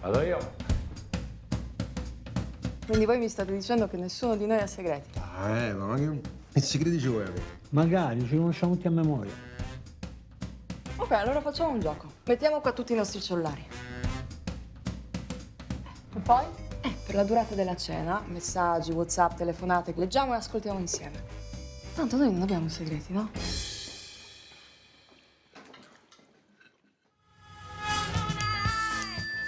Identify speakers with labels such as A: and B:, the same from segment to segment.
A: Vado io.
B: Quindi voi mi state dicendo che nessuno di noi ha segreti?
C: Ma che segreti ci vuoi avere?
D: Magari, ci conosciamo tutti a memoria.
B: Ok, allora facciamo un gioco. Mettiamo qua tutti i nostri cellulari. E poi? Per la durata della cena, messaggi, WhatsApp, telefonate, leggiamo e ascoltiamo insieme. Tanto noi non abbiamo segreti, no?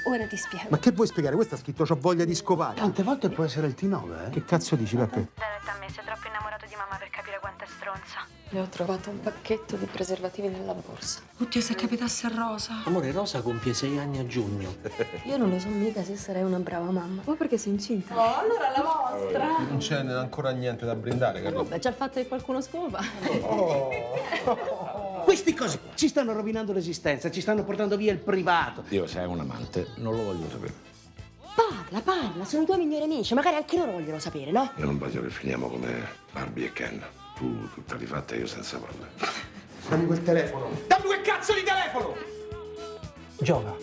E: Ora ti spiego.
C: Ma che vuoi spiegare? Questo ha scritto c'ho voglia di scopare.
D: Tante volte può essere il T9,
C: Che cazzo dici, Peppe?
F: Dai retta a me, sei troppo innamorato di mamma per capire quanto è stronza.
B: Le ho trovato un pacchetto di preservativi nella borsa.
E: Oddio, se capitasse a Rosa.
D: Amore, Rosa compie 6 anni a giugno.
E: Io non lo so mica se sarei una brava mamma.
B: Ma perché sei incinta?
C: Non c'è ancora niente da brindare, Carlo.
E: Beh, già il fatto che qualcuno scopa.
D: Questi cose ci stanno rovinando l'esistenza, ci stanno portando via il privato.
A: Io, se hai un amante, non lo voglio sapere.
E: Parla, sono i tuoi migliori amici, magari anche loro vogliono sapere, no?
G: Io non voglio che finiamo come Barbie e Ken. Tu tutta rifatta e io senza palle.
C: Dammi quel telefono. Dammi quel cazzo di telefono!
D: Gioca.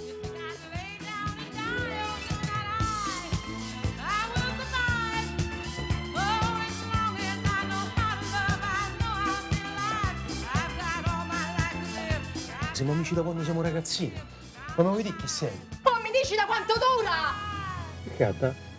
D: Siamo amici da quando siamo ragazzini. Ma mi vuoi dire chi sei?
E: Oh, mi dici da quanto dura?
D: Gatta?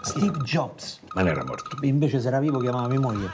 D: Steve Jobs.
A: Ma ne era morto.
D: Invece se era vivo chiamava mia moglie.